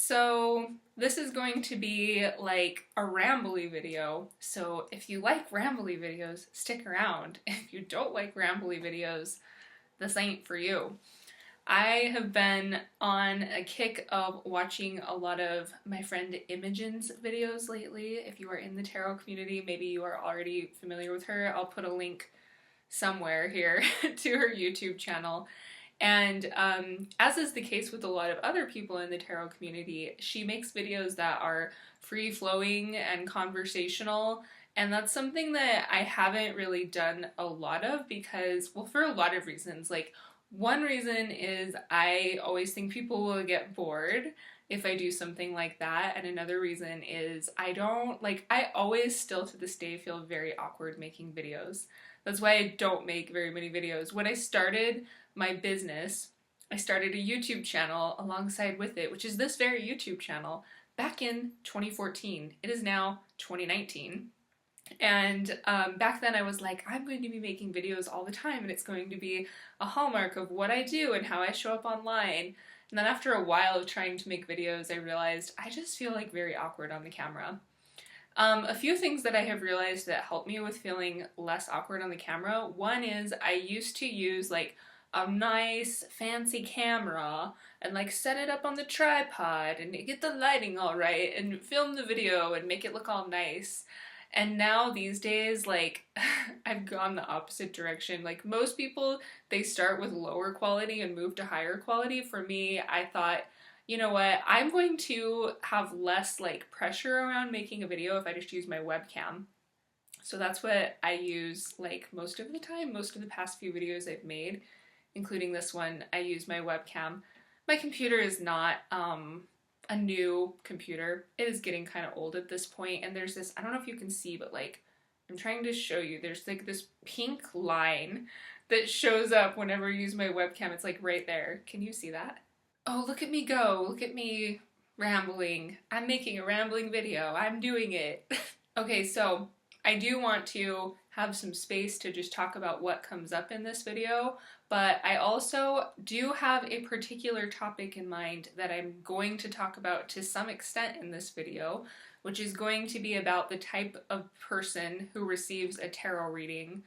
So this is going to be like a rambly video. So if you like rambly videos, stick around. If you don't like rambly videos, this ain't for you. I have been on a kick of watching a lot of my friend Imogen's videos lately. If you are in the tarot community, maybe you are already familiar with her. I'll put a link somewhere here to her YouTube channel. And as is the case with a lot of other people in the tarot community, she makes videos that are free-flowing and conversational, and that's something that I haven't really done a lot of because, well, for a lot of reasons. Like, one reason is I always think people will get bored if I do something like that, and another reason is I always still to this day feel very awkward making videos. That's why I don't make very many videos. When I started my business, I started a YouTube channel alongside with it, which is this very YouTube channel, back in 2014. It is now 2019. And back then I was like, I'm going to be making videos all the time and it's going to be a hallmark of what I do and how I show up online. And then after a while of trying to make videos, I realized I just feel like very awkward on the camera. A few things that I have realized that help me with feeling less awkward on the camera. One is I used to use like a nice fancy camera and like set it up on the tripod and get the lighting all right and film the video and make it look all nice. And now these days, like, I've gone the opposite direction. Like, most people, they start with lower quality and move to higher quality. For me, I thought, you know what, I'm going to have less, like, pressure around making a video if I just use my webcam. So that's what I use, like, most of the time. Most of the past few videos I've made, including this one, I use my webcam. My computer is not, a new computer. It is getting kind of old at this point, and there's this, I don't know if you can see, but like, I'm trying to show you, there's like this pink line that shows up whenever I use my webcam. It's like right there. Can you see that? Oh, look at me go. Look at me rambling. I'm making a rambling video. I'm doing it. Okay, so I do want to have some space to just talk about what comes up in this video, but I also do have a particular topic in mind that I'm going to talk about to some extent in this video, which is going to be about the type of person who receives a tarot reading.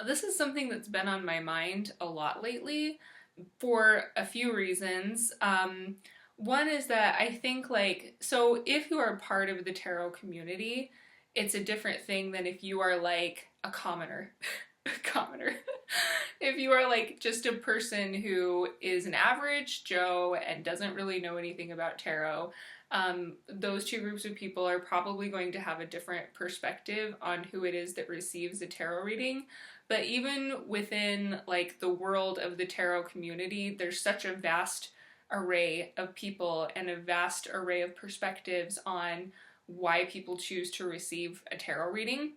This is something that's been on my mind a lot lately for a few reasons. One is that I think so if you are part of the tarot community, it's a different thing than if you are like a commoner. If you are like just a person who is an average Joe and doesn't really know anything about tarot, those two groups of people are probably going to have a different perspective on who it is that receives a tarot reading. But even within like the world of the tarot community, there's such a vast array of people and a vast array of perspectives on why people choose to receive a tarot reading.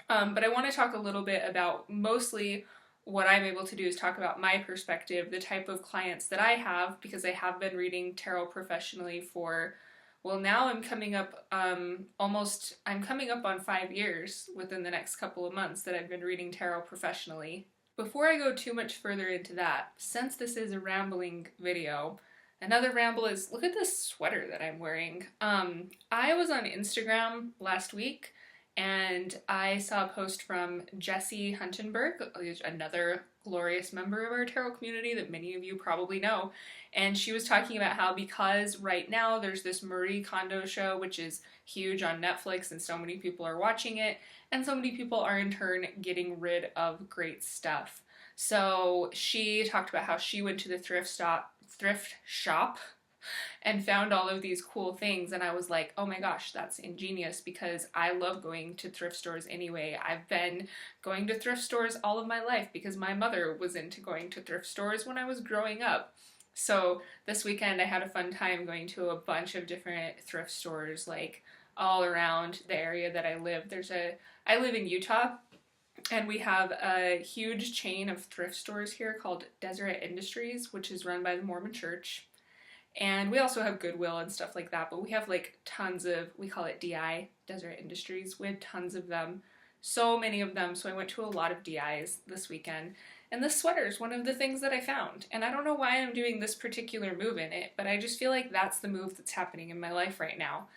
But I want to talk a little bit about mostly what I'm able to do is talk about my perspective, the type of clients that I have, because I have been reading tarot professionally for, well, now I'm coming up I'm coming up on 5 years within the next couple of months that I've been reading tarot professionally. Before I go too much further into that, since this is a rambling video, another ramble is, look at this sweater that I'm wearing. I was on Instagram last week and I saw a post from Jessie Huntenberg, another glorious member of our tarot community that many of you probably know. And she was talking about how because right now there's this Marie Kondo show, which is huge on Netflix and so many people are watching it, and so many people are in turn getting rid of great stuff. So she talked about how she went to the thrift shop and found all of these cool things, and I was like, oh my gosh, that's ingenious, because I love going to thrift stores anyway. I've been going to thrift stores all of my life because my mother was into going to thrift stores when I was growing up. So this weekend I had a fun time going to a bunch of different thrift stores like all around the area that I live. I live in Utah, and we have a huge chain of thrift stores here called Deseret Industries, which is run by the Mormon Church. And we also have Goodwill and stuff like that, but we have like tons of, we call it DI, Deseret Industries. We have tons of them, so many of them. So I went to a lot of DIs this weekend. And this sweater is one of the things that I found. And I don't know why I'm doing this particular move in it, but I just feel like that's the move that's happening in my life right now.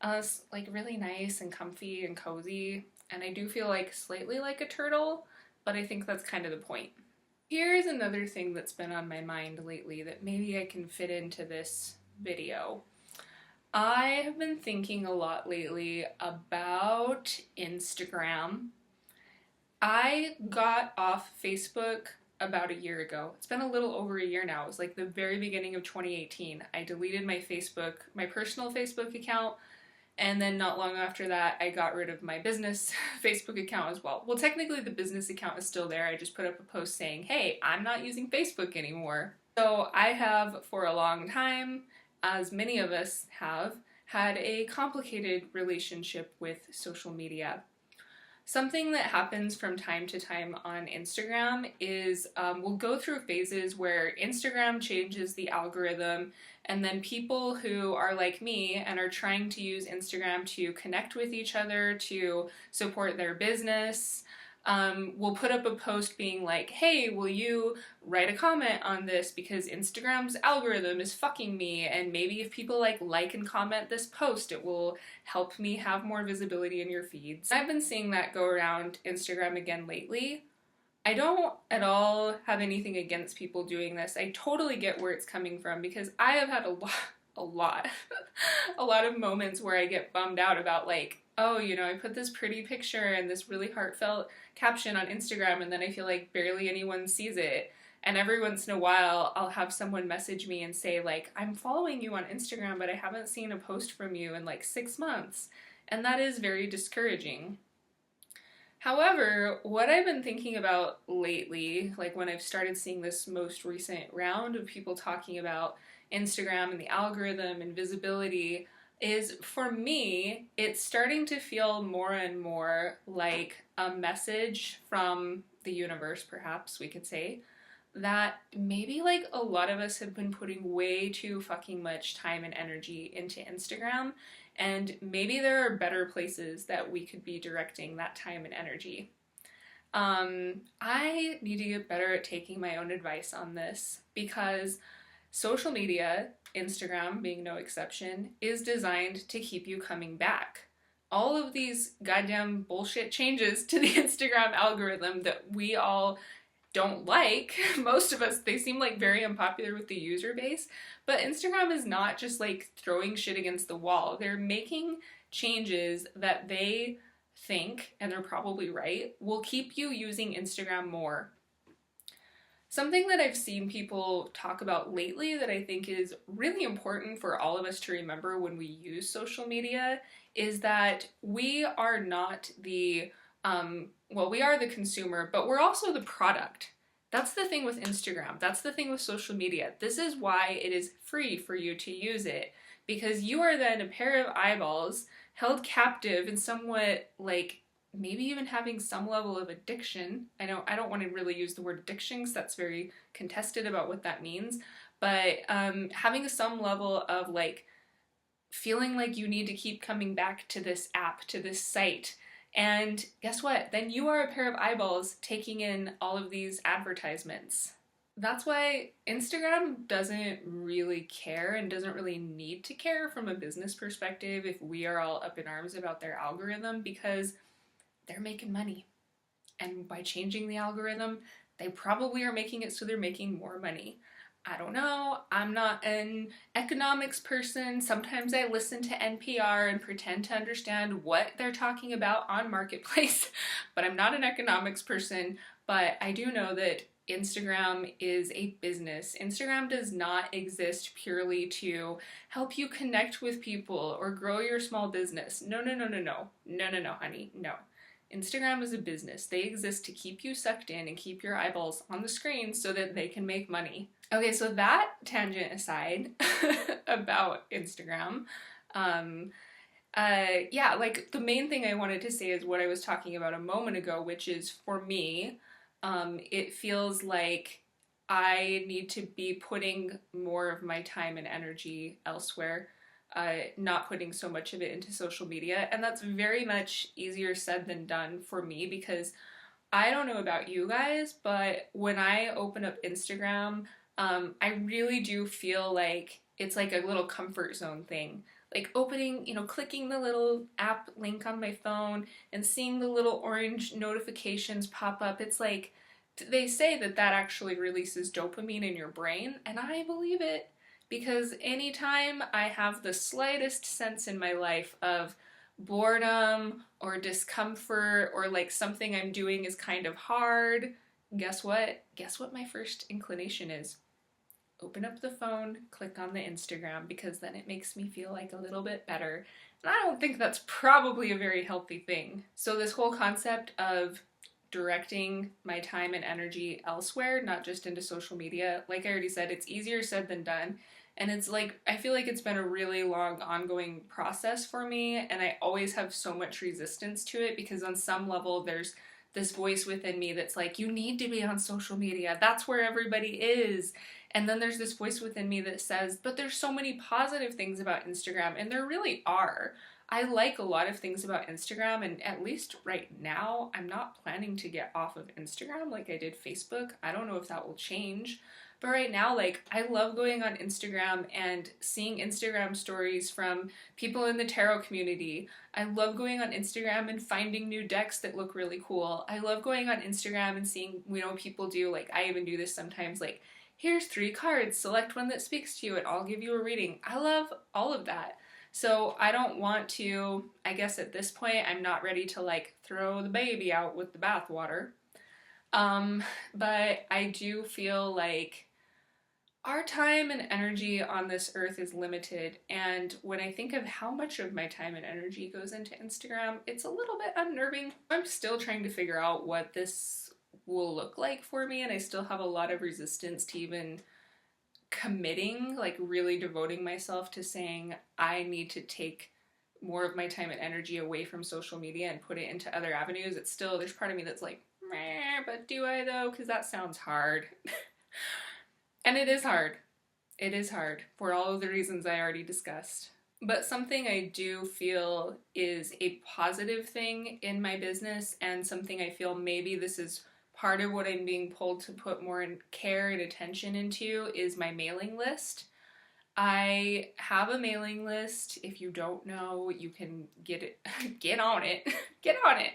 It's like really nice and comfy and cozy, and I do feel like slightly like a turtle, but I think that's kind of the point. Here's another thing that's been on my mind lately that maybe I can fit into this video. I have been thinking a lot lately about Instagram. I got off Facebook about a year ago. It's been a little over a year now. It was like the very beginning of 2018. I deleted my personal Facebook account, and then not long after that, I got rid of my business Facebook account as well. Well, technically the business account is still there. I just put up a post saying, hey, I'm not using Facebook anymore. So I have, for a long time, as many of us have, had a complicated relationship with social media. Something that happens from time to time on Instagram is we'll go through phases where Instagram changes the algorithm, and then people who are like me and are trying to use Instagram to connect with each other, to support their business, will put up a post being like, hey, will you write a comment on this because Instagram's algorithm is fucking me, and maybe if people like and comment this post, it will help me have more visibility in your feeds. I've been seeing that go around Instagram again lately. I don't at all have anything against people doing this. I totally get where it's coming from, because I have had a lot of moments where I get bummed out about like, oh, you know, I put this pretty picture and this really heartfelt caption on Instagram, and then I feel like barely anyone sees it. And every once in a while, I'll have someone message me and say like, I'm following you on Instagram, but I haven't seen a post from you in like 6 months. And that is very discouraging. However, what I've been thinking about lately, like when I've started seeing this most recent round of people talking about Instagram and the algorithm and visibility, is for me, it's starting to feel more and more like a message from the universe, perhaps we could say, that maybe like a lot of us have been putting way too fucking much time and energy into Instagram, and maybe there are better places that we could be directing that time and energy. I need to get better at taking my own advice on this, because social media, Instagram being no exception, is designed to keep you coming back. All of these goddamn bullshit changes to the Instagram algorithm that we all don't like, most of us, they seem like very unpopular with the user base, but Instagram is not just like throwing shit against the wall. They're making changes that they think, and they're probably right, will keep you using Instagram more. Something that I've seen people talk about lately that I think is really important for all of us to remember when we use social media is that we are not the, we are the consumer, but we're also the product. That's the thing with Instagram. That's the thing with social media. This is why it is free for you to use it, because you are then a pair of eyeballs held captive and somewhat like maybe even having some level of addiction. I don't want to really use the word addiction because that's very contested about what that means, but having some level of like feeling like you need to keep coming back to this app, to this site. And guess what? Then you are a pair of eyeballs taking in all of these advertisements. That's why Instagram doesn't really care and doesn't really need to care from a business perspective if we are all up in arms about their algorithm, because they're making money. And by changing the algorithm, they probably are making it so they're making more money. I don't know. I'm not an economics person. Sometimes I listen to NPR and pretend to understand what they're talking about on Marketplace, but I'm not an economics person. But I do know that Instagram is a business. Instagram does not exist purely to help you connect with people or grow your small business. No, honey, no. Instagram is a business. They exist to keep you sucked in and keep your eyeballs on the screen so that they can make money. Okay, so that tangent aside about Instagram, like the main thing I wanted to say is what I was talking about a moment ago, which is for me, it feels like I need to be putting more of my time and energy elsewhere. Not putting so much of it into social media, and that's very much easier said than done for me, because I don't know about you guys, but when I open up Instagram, I really do feel like it's like a little comfort zone thing. Like opening, clicking the little app link on my phone and seeing the little orange notifications pop up. It's like they say that that actually releases dopamine in your brain, and I believe it because anytime I have the slightest sense in my life of boredom or discomfort or like something I'm doing is kind of hard, guess what? Guess what my first inclination is? Open up the phone, click on the Instagram because then it makes me feel like a little bit better. And I don't think that's probably a very healthy thing. So, this whole concept of directing my time and energy elsewhere, not just into social media, like I already said, it's easier said than done. And it's like, I feel like it's been a really long, ongoing process for me, and I always have so much resistance to it because, on some level, there's this voice within me that's like, you need to be on social media. That's where everybody is. And then there's this voice within me that says, but there's so many positive things about Instagram, and there really are. I like a lot of things about Instagram, and at least right now, I'm not planning to get off of Instagram like I did Facebook. I don't know if that will change. But right now, like, I love going on Instagram and seeing Instagram stories from people in the tarot community. I love going on Instagram and finding new decks that look really cool. I love going on Instagram and seeing, people do, like, I even do this sometimes, like, here's 3 cards, select one that speaks to you and I'll give you a reading. I love all of that. So I don't want to, I guess at this point, I'm not ready to like throw the baby out with the bathwater. But I do feel like our time and energy on this earth is limited, and when I think of how much of my time and energy goes into Instagram, it's a little bit unnerving. I'm still trying to figure out what this will look like for me, and I still have a lot of resistance to even committing, like really devoting myself to saying I need to take more of my time and energy away from social media and put it into other avenues. It's still, there's part of me that's like, meh, but do I though? Because that sounds hard. And it is hard. It is hard for all of the reasons I already discussed. But something I do feel is a positive thing in my business, and something I feel maybe this is part of what I'm being pulled to put more care and attention into, is my mailing list. I have a mailing list. If you don't know, you can get on it. Get on it.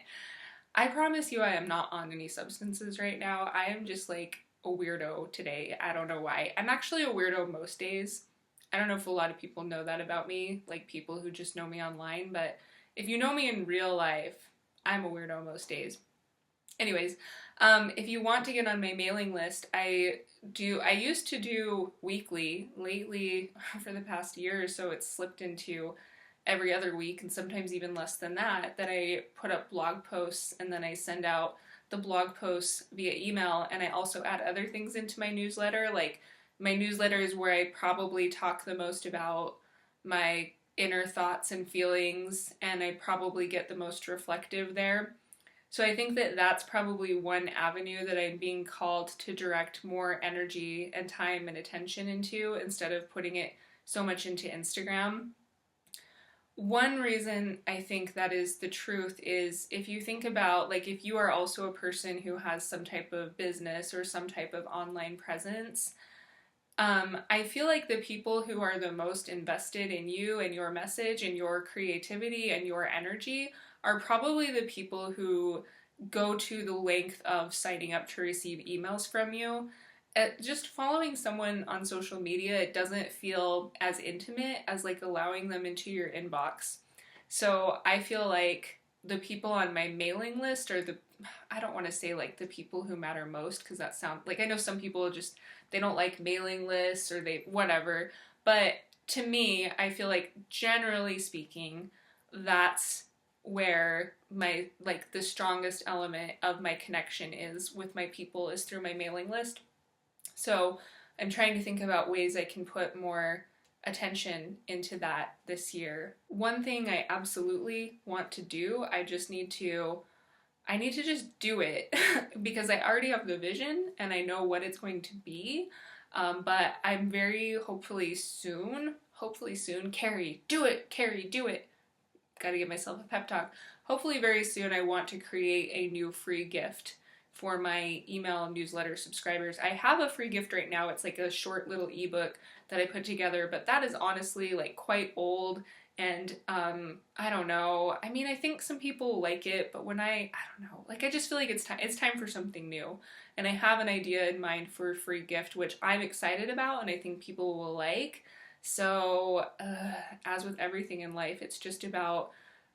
I promise you I am not on any substances right now. I am just like a weirdo today. I don't know why. I'm actually a weirdo most days. I don't know if a lot of people know that about me, like people who just know me online, but if you know me in real life, I'm a weirdo most days. Anyways, if you want to get on my mailing list, I used to do weekly. Lately, for the past year or so, it's slipped into every other week, and sometimes even less than that I put up blog posts, and then I send out the blog posts via email, and I also add other things into my newsletter. Like, my newsletter is where I probably talk the most about my inner thoughts and feelings, and I probably get the most reflective there. So I think that that's probably one avenue that I'm being called to direct more energy and time and attention into, instead of putting it so much into Instagram. One reason I think that is the truth is, if you think about, like, if you are also a person who has some type of business or some type of online presence, I feel like the people who are the most invested in you and your message and your creativity and your energy are probably the people who go to the length of signing up to receive emails from you. Just following someone on social media, it doesn't feel as intimate as like allowing them into your inbox. So I feel like the people on my mailing list are I don't want to say like the people who matter most, because that sounds like, I know some people just, they don't like mailing lists or they, whatever. But to me, I feel like generally speaking, that's where my, like, the strongest element of my connection is with my people, is through my mailing list. So I'm trying to think about ways I can put more attention into that this year. One thing I absolutely want to do, I need to just do it because I already have the vision and I know what it's going to be. But I'm very hopefully soon, Carrie, do it, Gotta give myself a pep talk. Hopefully very soon I want to create a new free gift for my email newsletter subscribers. I have a free gift right now. It's like a short little ebook that I put together, but that is honestly like quite old, and I don't know. I mean, I think some people like it, but when I don't know, like I just feel like it's time for something new. And I have an idea in mind for a free gift which I'm excited about and I think people will like. So, as with everything in life, it's just about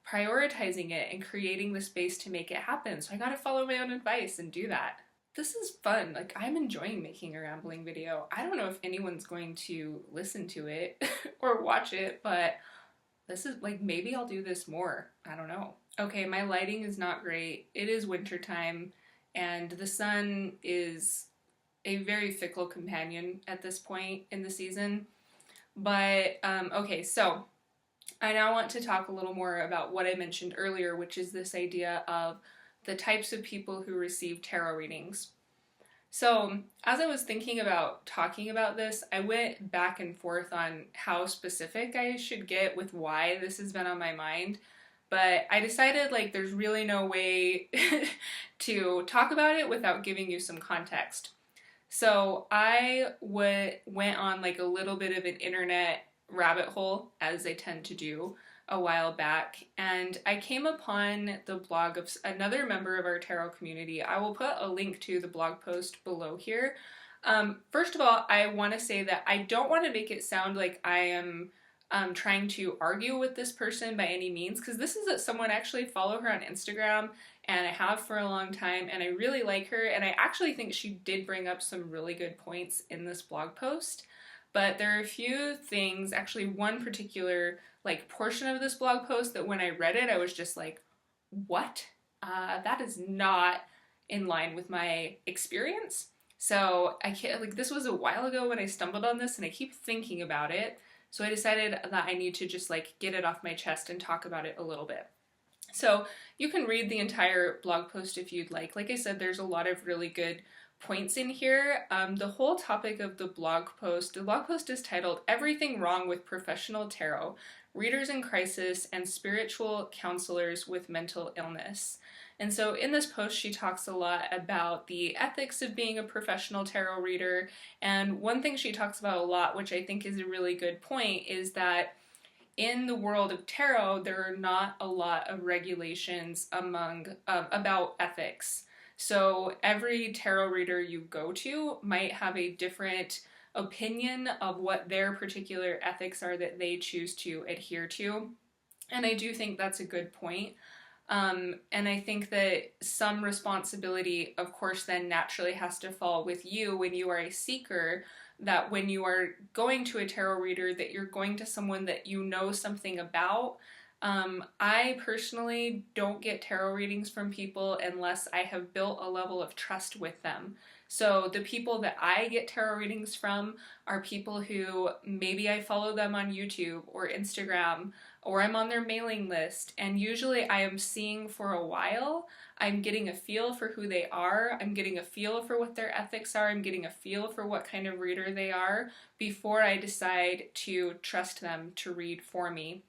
prioritizing it and creating the space to make it happen. So I gotta follow my own advice and do that. This is fun. Like, I'm enjoying making a rambling video. I don't know if anyone's going to listen to it or watch it, but this is like, maybe I'll do this more. I don't know. Okay, my lighting is not great. It is wintertime, and the sun is a very fickle companion at this point in the season. But, okay, so I now want to talk a little more about what I mentioned earlier, which is this idea of the types of people who receive tarot readings. So, as I was thinking about talking about this, I went back and forth on how specific I should get with why this has been on my mind. But I decided like there's really no way to talk about it without giving you some context. So I went on like a little bit of an internet rabbit hole, as I tend to do, a while back, and I came upon the blog of another member of our tarot community. I will put a link to the blog post below here. First of all, I want to say that I don't want to make it sound like I am trying to argue with this person by any means, because this is someone I actually follow her on Instagram, and I have for a long time, and I really like her, and I actually think she did bring up some really good points in this blog post. But there are a few things, actually one particular like portion of this blog post that when I read it, I was just like, what? That is not in line with my experience. So I can't, like, this was a while ago when I stumbled on this, and I keep thinking about it. So I decided that I need to just like get it off my chest and talk about it a little bit. So you can read the entire blog post if you'd like. Like I said, there's a lot of really good points in here. The whole topic of the blog post is titled "Everything Wrong with Professional Tarot, Readers in Crisis, and Spiritual Counselors with Mental Illness." And so in this post, she talks a lot about the ethics of being a professional tarot reader. And one thing she talks about a lot, which I think is a really good point, is that in the world of tarot, there are not a lot of regulations about ethics. So every tarot reader you go to might have a different opinion of what their particular ethics are that they choose to adhere to. And I do think that's a good point. And I think that some responsibility, of course, then naturally has to fall with you when you are a seeker, that when you are going to a tarot reader, that you're going to someone that you know something about. I personally don't get tarot readings from people unless I have built a level of trust with them. So the people that I get tarot readings from are people who maybe I follow them on YouTube or Instagram, or I'm on their mailing list, and usually I am seeing for a while. I'm getting a feel for who they are, I'm getting a feel for what their ethics are, I'm getting a feel for what kind of reader they are before I decide to trust them to read for me.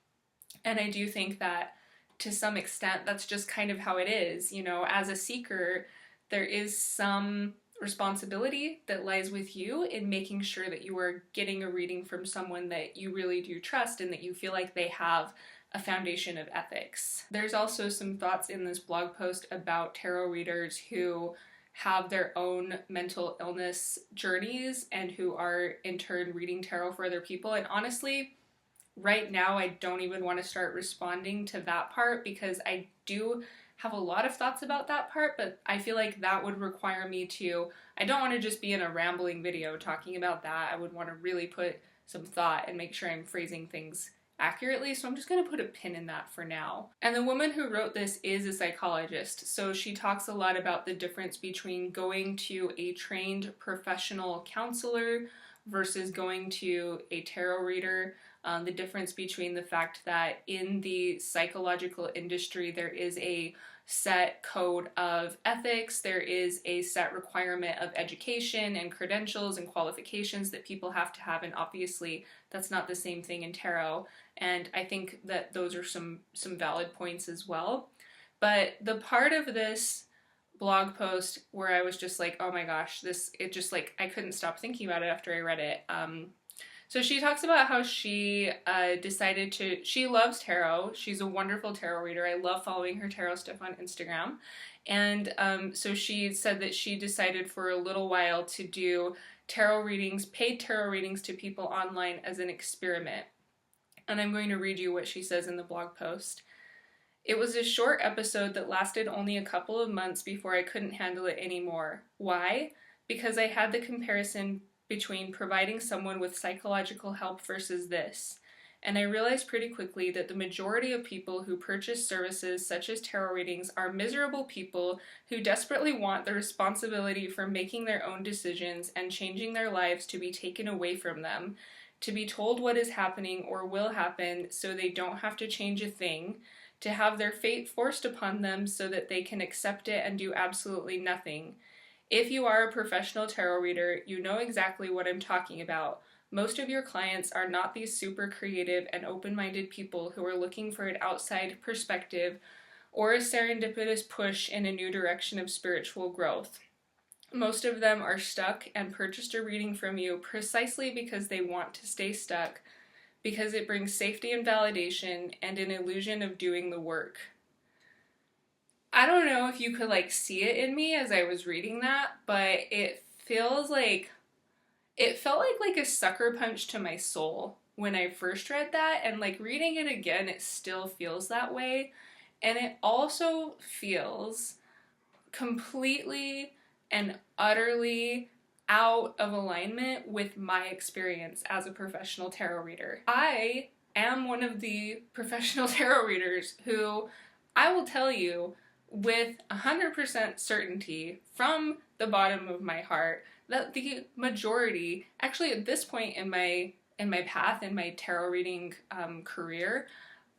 And I do think that to some extent that's just kind of how it is. You know, as a seeker, there is some responsibility that lies with you in making sure that you are getting a reading from someone that you really do trust and that you feel like they have a foundation of ethics. There's also some thoughts in this blog post about tarot readers who have their own mental illness journeys and who are in turn reading tarot for other people. And honestly, right now I don't even want to start responding to that part, because I do have a lot of thoughts about that part, but I feel like that would require me to, I don't want to just be in a rambling video talking about that. I would want to really put some thought and make sure I'm phrasing things accurately, so I'm just going to put a pin in that for now. And the woman who wrote this is a psychologist, so she talks a lot about the difference between going to a trained professional counselor versus going to a tarot reader. The difference between the fact that in the psychological industry there is a set code of ethics, there is a set requirement of education and credentials and qualifications that people have to have, and obviously that's not the same thing in tarot, and I think that those are some valid points as well. But the part of this blog post where I was just like, oh my gosh, it just like, I couldn't stop thinking about it after I read it. So she talks about how she she loves tarot. She's a wonderful tarot reader. I love following her tarot stuff on Instagram. And so she said that she decided for a little while to do tarot readings, paid tarot readings to people online as an experiment. And I'm going to read you what she says in the blog post. It was a short episode that lasted only a couple of months before I couldn't handle it anymore. Why? Because I had the comparison between providing someone with psychological help versus this. And I realized pretty quickly that the majority of people who purchase services such as tarot readings are miserable people who desperately want the responsibility for making their own decisions and changing their lives to be taken away from them, to be told what is happening or will happen so they don't have to change a thing, to have their fate forced upon them so that they can accept it and do absolutely nothing. If you are a professional tarot reader, you know exactly what I'm talking about. Most of your clients are not these super creative and open-minded people who are looking for an outside perspective or a serendipitous push in a new direction of spiritual growth. Most of them are stuck and purchased a reading from you precisely because they want to stay stuck, because it brings safety and validation and an illusion of doing the work. I don't know if you could like see it in me as I was reading that, but it felt like a sucker punch to my soul when I first read that, and like reading it again, it still feels that way. And it also feels completely and utterly out of alignment with my experience as a professional tarot reader. I am one of the professional tarot readers who, I will tell you with 100% certainty from the bottom of my heart, that the majority, actually at this point in my path, in my tarot reading career,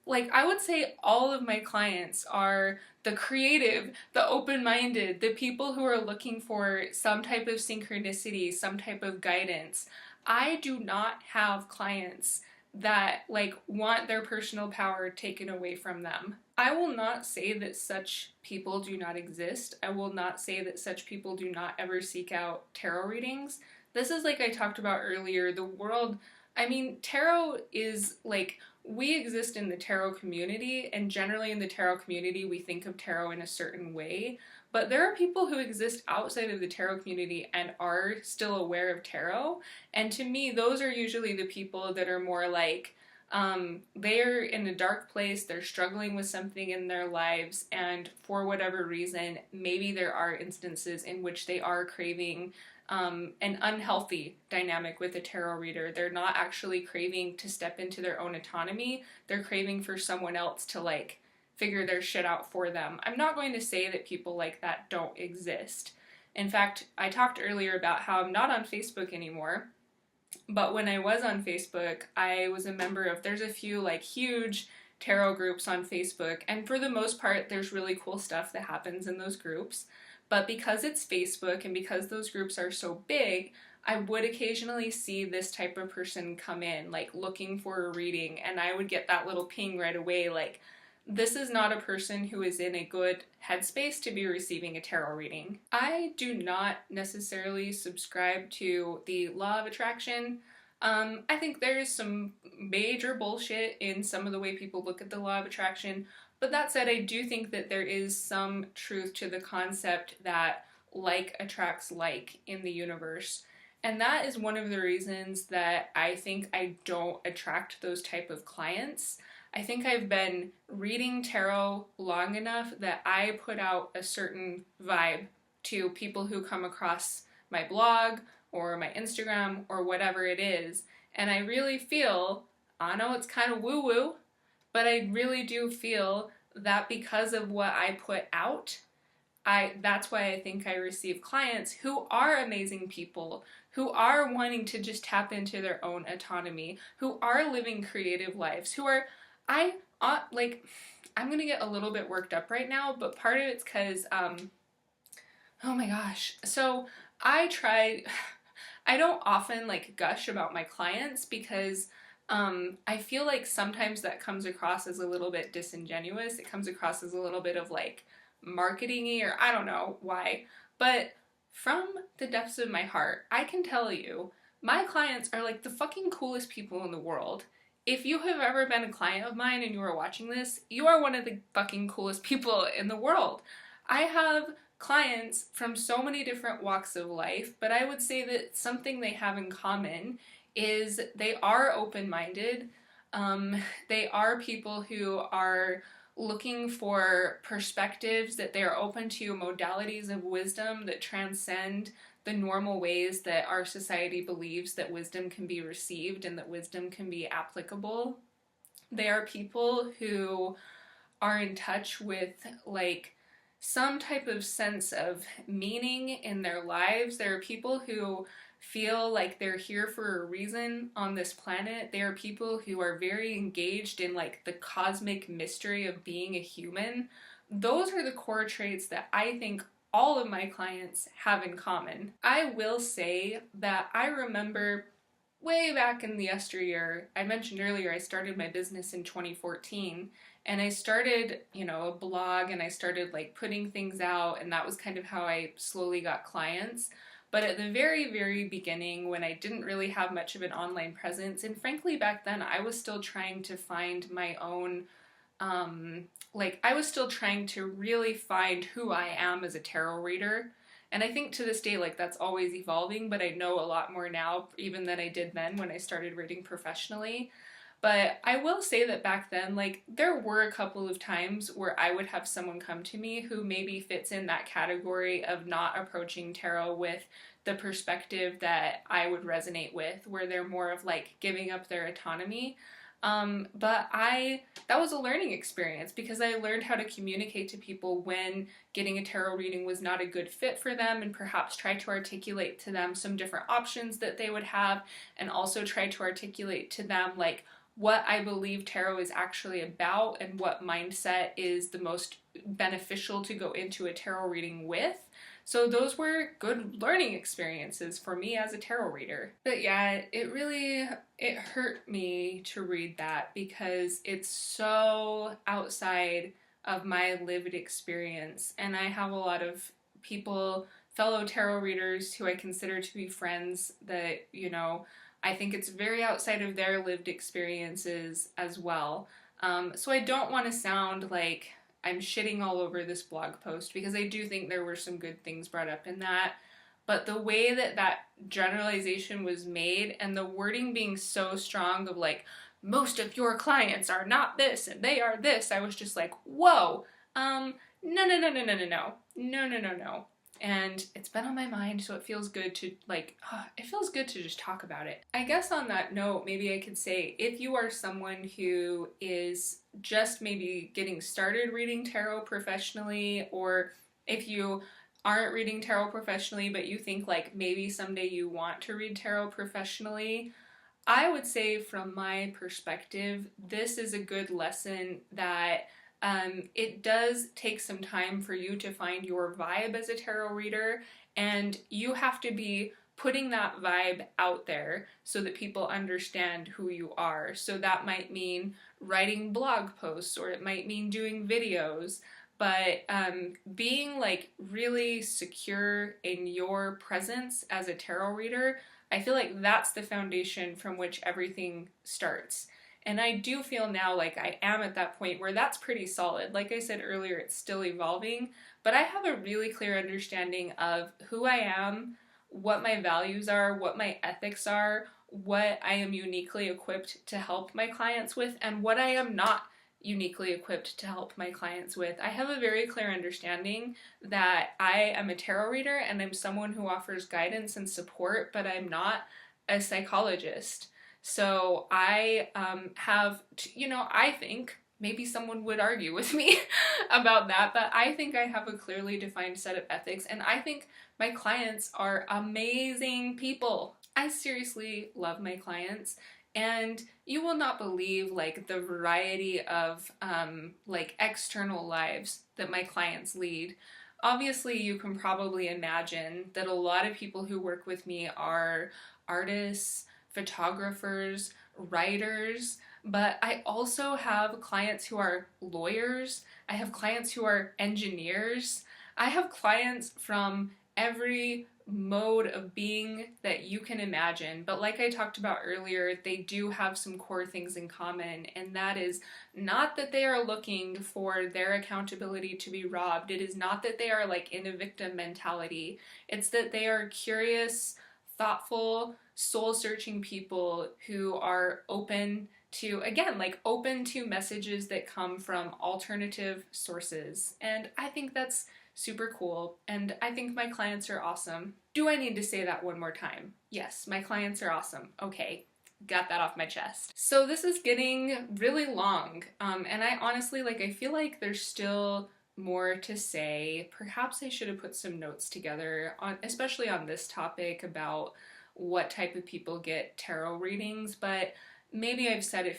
like I would say all of my clients are the creative, the open-minded, the people who are looking for some type of synchronicity, some type of guidance. I do not have clients that like want their personal power taken away from them. I will not say that such people do not exist. I will not say that such people do not ever seek out tarot readings. This is like I talked about earlier, the world, I mean, tarot is like, we exist in the tarot community, and generally in the tarot community we think of tarot in a certain way, but there are people who exist outside of the tarot community and are still aware of tarot, and to me those are usually the people that are more like, they're in a dark place, they're struggling with something in their lives, and for whatever reason, maybe there are instances in which they are craving an unhealthy dynamic with a tarot reader. They're not actually craving to step into their own autonomy, they're craving for someone else to like figure their shit out for them. I'm not going to say that people like that don't exist. In fact, I talked earlier about how I'm not on Facebook anymore, but when I was on Facebook, I was a member of, there's a few like huge tarot groups on Facebook, and for the most part there's really cool stuff that happens in those groups. But because it's Facebook and because those groups are so big, I would occasionally see this type of person come in, like looking for a reading, and I would get that little ping right away, like, this is not a person who is in a good headspace to be receiving a tarot reading. I do not necessarily subscribe to the law of attraction. I think there is some major bullshit in some of the way people look at the law of attraction. But that said, I do think that there is some truth to the concept that like attracts like in the universe. And that is one of the reasons that I think I don't attract those type of clients. I think I've been reading tarot long enough that I put out a certain vibe to people who come across my blog or my Instagram or whatever it is. And I really feel, I know it's kind of woo-woo, but I really do feel that because of what I put out, that's why I think I receive clients who are amazing people, who are wanting to just tap into their own autonomy, who are living creative lives, who are, I'm gonna get a little bit worked up right now, but part of it's because, oh my gosh, so I don't often like gush about my clients because I feel like sometimes that comes across as a little bit disingenuous. It comes across as a little bit of like, marketing-y, or I don't know why, but from the depths of my heart, I can tell you, my clients are like the fucking coolest people in the world. If you have ever been a client of mine and you are watching this, you are one of the fucking coolest people in the world. I have clients from so many different walks of life, but I would say that something they have in common is they are open-minded. They are people who are looking for perspectives, that they are open to modalities of wisdom that transcend the normal ways that our society believes that wisdom can be received and that wisdom can be applicable. They are people who are in touch with like some type of sense of meaning in their lives. There are people who feel like they're here for a reason on this planet. They are people who are very engaged in like the cosmic mystery of being a human. Those are the core traits that I think all of my clients have in common. I will say that I remember way back in the yesteryear, I mentioned earlier I started my business in 2014, and I started, a blog, and I started like putting things out, and that was kind of how I slowly got clients. But at the very, very beginning, when I didn't really have much of an online presence, and frankly back then I was still trying to find my own, I was still trying to really find who I am as a tarot reader. And I think to this day, like, that's always evolving, but I know a lot more now, even than I did then when I started reading professionally. But I will say that back then, like, there were a couple of times where I would have someone come to me who maybe fits in that category of not approaching tarot with the perspective that I would resonate with, where they're more of like giving up their autonomy. That was a learning experience because I learned how to communicate to people when getting a tarot reading was not a good fit for them, and perhaps try to articulate to them some different options that they would have, and also try to articulate to them like what I believe tarot is actually about and what mindset is the most beneficial to go into a tarot reading with. So those were good learning experiences for me as a tarot reader. But yeah, it hurt me to read that because it's so outside of my lived experience. And I have a lot of people, fellow tarot readers who I consider to be friends that, I think it's very outside of their lived experiences as well. So I don't want to sound like I'm shitting all over this blog post because I do think there were some good things brought up in that. But the way that that generalization was made and the wording being so strong of like, most of your clients are not this and they are this, I was just like, whoa, no, no, no, no, no, no, no, no, no, no, no. And it's been on my mind, so it feels good to it feels good to just talk about it. I guess on that note, maybe I could say if you are someone who is just maybe getting started reading tarot professionally, or if you aren't reading tarot professionally but you think like maybe someday you want to read tarot professionally, I would say from my perspective, this is a good lesson that it does take some time for you to find your vibe as a tarot reader, and you have to be putting that vibe out there so that people understand who you are. So that might mean writing blog posts, or it might mean doing videos, but being like really secure in your presence as a tarot reader, I feel like that's the foundation from which everything starts. And I do feel now like I am at that point where that's pretty solid. Like I said earlier, it's still evolving, but I have a really clear understanding of who I am, what my values are, what my ethics are, what I am uniquely equipped to help my clients with, and what I am not uniquely equipped to help my clients with. I have a very clear understanding that I am a tarot reader and I'm someone who offers guidance and support, but I'm not a psychologist. So I I think, maybe someone would argue with me about that, but I think I have a clearly defined set of ethics, and I think my clients are amazing people. I seriously love my clients, and you will not believe like the variety of like external lives that my clients lead. Obviously, you can probably imagine that a lot of people who work with me are artists, photographers, writers, but I also have clients who are lawyers. I have clients who are engineers. I have clients from every mode of being that you can imagine. But like I talked about earlier, they do have some core things in common, and that is not that they are looking for their accountability to be robbed. It is not that they are like in a victim mentality. It's that they are curious, thoughtful, soul searching people who are open to, again, like open to messages that come from alternative sources. And I think that's super cool, and I think my clients are awesome. Do I need to say that one more time? Yes, my clients are awesome. Okay, got that off my chest. So this is getting really long, and I honestly, like, I feel like there's still more to say. Perhaps I should have put some notes together on, especially on this topic about what type of people get tarot readings, but maybe I've said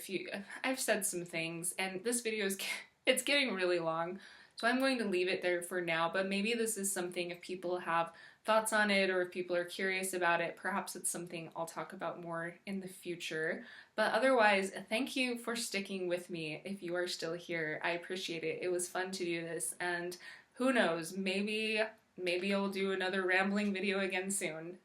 some things, and this video is, it's getting really long. So I'm going to leave it there for now, but maybe this is something, if people have thoughts on it or if people are curious about it, perhaps it's something I'll talk about more in the future. But otherwise, thank you for sticking with me if you are still here. I appreciate it. It was fun to do this, and who knows, maybe I'll do another rambling video again soon.